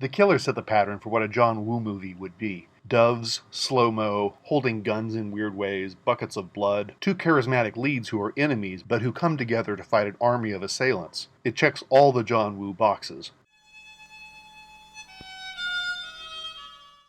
The Killer set the pattern for what a John Woo movie would be. Doves, slow-mo, holding guns in weird ways, buckets of blood, two charismatic leads who are enemies but who come together to fight an army of assailants. It checks all the John Woo boxes.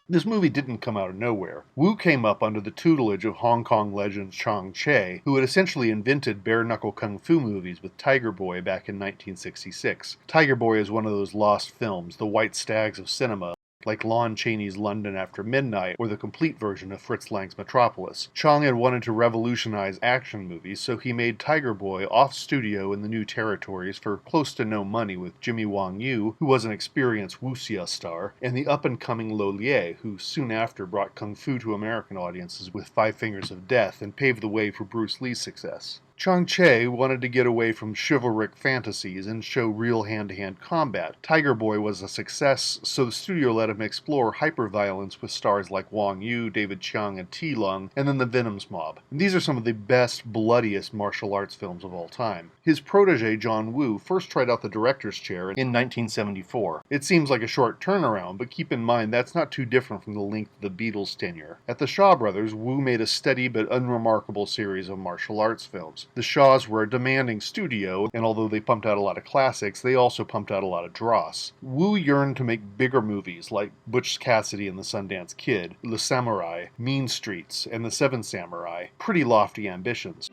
This movie didn't come out of nowhere. Woo came up under the tutelage of Hong Kong legend Chang Che, who had essentially invented bare-knuckle kung fu movies with Tiger Boy back in 1966. Tiger Boy is one of those lost films, the white stags of cinema, like Lon Chaney's London After Midnight or the complete version of Fritz Lang's Metropolis. Chang had wanted to revolutionize action movies, so he made Tiger Boy off studio in the new territories for close to no money with Jimmy Wong Yu, who was an experienced wuxia star, and the up-and-coming Lo Lie, who soon after brought kung fu to American audiences with Five Fingers of Death and paved the way for Bruce Lee's success. Chang Che wanted to get away from chivalric fantasies and show real hand-to-hand combat. Tiger Boy was a success, so the studio let him explore hyper-violence with stars like Wong Yu, David Chiang, and T. Lung, and then the Venom's mob. And these are some of the best, bloodiest martial arts films of all time. His protege, John Woo, first tried out the director's chair in 1974. It seems like a short turnaround, but keep in mind that's not too different from the length of the Beatles' tenure. At the Shaw Brothers, Woo made a steady but unremarkable series of martial arts films. The Shaws were a demanding studio, and although they pumped out a lot of classics, they also pumped out a lot of dross. Woo yearned to make bigger movies like Butch Cassidy and the Sundance Kid, Le Samurai, Mean Streets, and The Seven Samurai. Pretty lofty ambitions.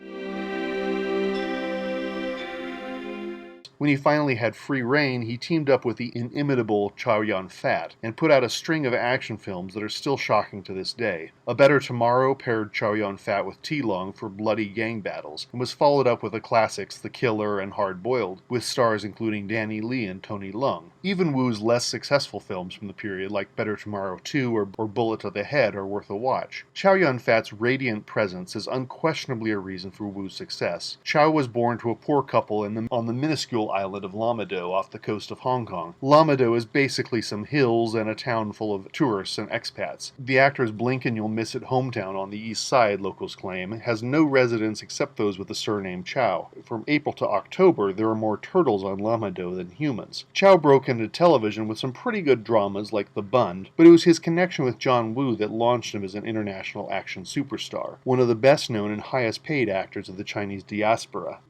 When he finally had free reign, he teamed up with the inimitable Chow Yun-fat and put out a string of action films that are still shocking to this day. A Better Tomorrow paired Chow Yun-fat with T. Lung for bloody gang battles, and was followed up with the classics The Killer and Hard Boiled, with stars including Danny Lee and Tony Leung. Even Woo's less successful films from the period, like Better Tomorrow 2 or Bullet to the Head, are worth a watch. Chow Yun-fat's radiant presence is unquestionably a reason for Woo's success. Chow was born to a poor couple on the minuscule island of Lamado off the coast of Hong Kong. Lamado is basically some hills and a town full of tourists and expats. The actor's blink and you'll miss it hometown on the east side, locals claim, has no residents except those with the surname Chow. From April to October, there are more turtles on Lamado than humans. Chow broke into television with some pretty good dramas like The Bund, but it was his connection with John Woo that launched him as an international action superstar, one of the best known and highest paid actors of the Chinese diaspora.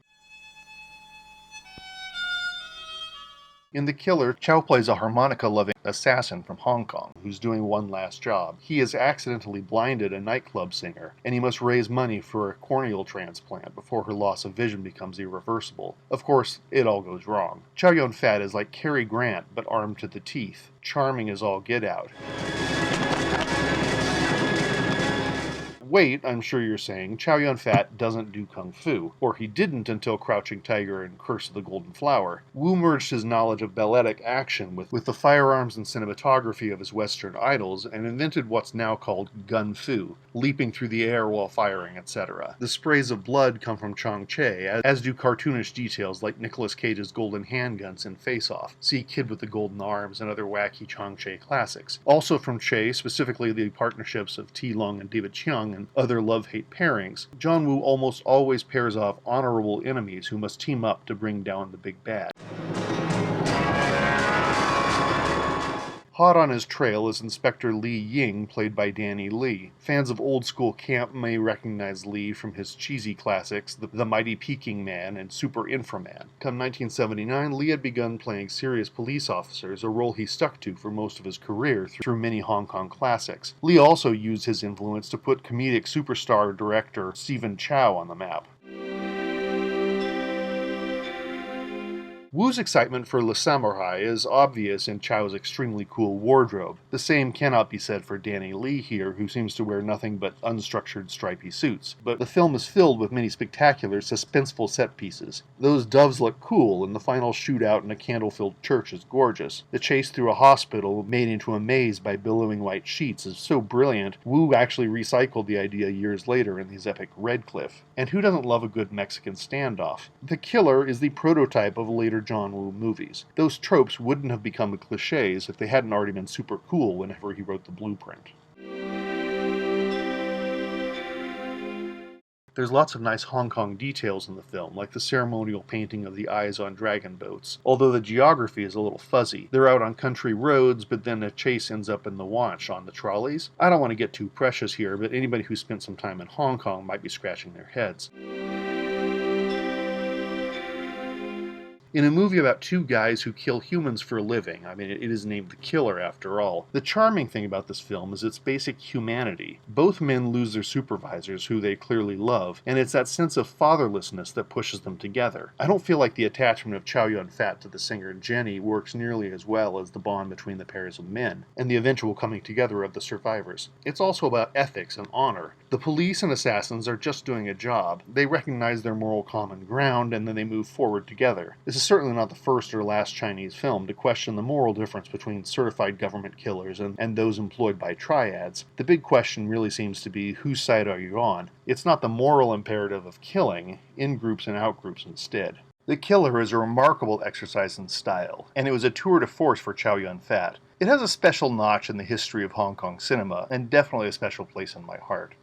In The Killer, Chow plays a harmonica-loving assassin from Hong Kong who's doing one last job. He has accidentally blinded a nightclub singer, and he must raise money for a corneal transplant before her loss of vision becomes irreversible. Of course, it all goes wrong. Chow Yun-fat is like Cary Grant, but armed to the teeth. Charming as all get out. Wait, I'm sure you're saying, Chow Yun-fat doesn't do kung fu, or he didn't until Crouching Tiger and Curse of the Golden Flower. Woo merged his knowledge of balletic action with the firearms and cinematography of his Western idols and invented what's now called gun fu, leaping through the air while firing, etc. The sprays of blood come from Chang Che, as do cartoonish details like Nicolas Cage's golden handguns in Face Off, see Kid with the Golden Arms, and other wacky Chang Che classics. Also from Che, specifically the partnerships of T. Lung and David Chiang and other love-hate pairings, John Woo almost always pairs off honorable enemies who must team up to bring down the big bad. Hot on his trail is Inspector Li Ying, played by Danny Lee. Fans of old-school camp may recognize Lee from his cheesy classics, The Mighty Peking Man and Super Inframan. Come 1979, Lee had begun playing serious police officers, a role he stuck to for most of his career through many Hong Kong classics. Lee also used his influence to put comedic superstar director Stephen Chow on the map. Woo's excitement for Le Samurai is obvious in Chow's extremely cool wardrobe. The same cannot be said for Danny Lee here, who seems to wear nothing but unstructured stripy suits. But the film is filled with many spectacular, suspenseful set pieces. Those doves look cool, and the final shootout in a candle-filled church is gorgeous. The chase through a hospital made into a maze by billowing white sheets is so brilliant, Woo actually recycled the idea years later in his epic Red Cliff. And who doesn't love a good Mexican standoff? The Killer is the prototype of later John Woo movies. Those tropes wouldn't have become cliches if they hadn't already been super cool whenever he wrote the blueprint. There's lots of nice Hong Kong details in the film, like the ceremonial painting of the eyes on dragon boats. Although the geography is a little fuzzy. They're out on country roads, but then a chase ends up in the Watch on the trolleys. I don't want to get too precious here, but anybody who spent some time in Hong Kong might be scratching their heads. In a movie about two guys who kill humans for a living, I mean, it is named The Killer after all, the charming thing about this film is its basic humanity. Both men lose their supervisors, who they clearly love, and it's that sense of fatherlessness that pushes them together. I don't feel like the attachment of Chow Yun-fat to the singer Jenny works nearly as well as the bond between the pairs of men, and the eventual coming together of the survivors. It's also about ethics and honor. The police and assassins are just doing a job. They recognize their moral common ground, and then they move forward together. This is certainly not the first or last Chinese film to question the moral difference between certified government killers and those employed by triads. The big question really seems to be, whose side are you on? It's not the moral imperative of killing, in-groups and out-groups instead. The Killer is a remarkable exercise in style, and it was a tour de force for Chow Yun-fat. It has a special notch in the history of Hong Kong cinema, and definitely a special place in my heart.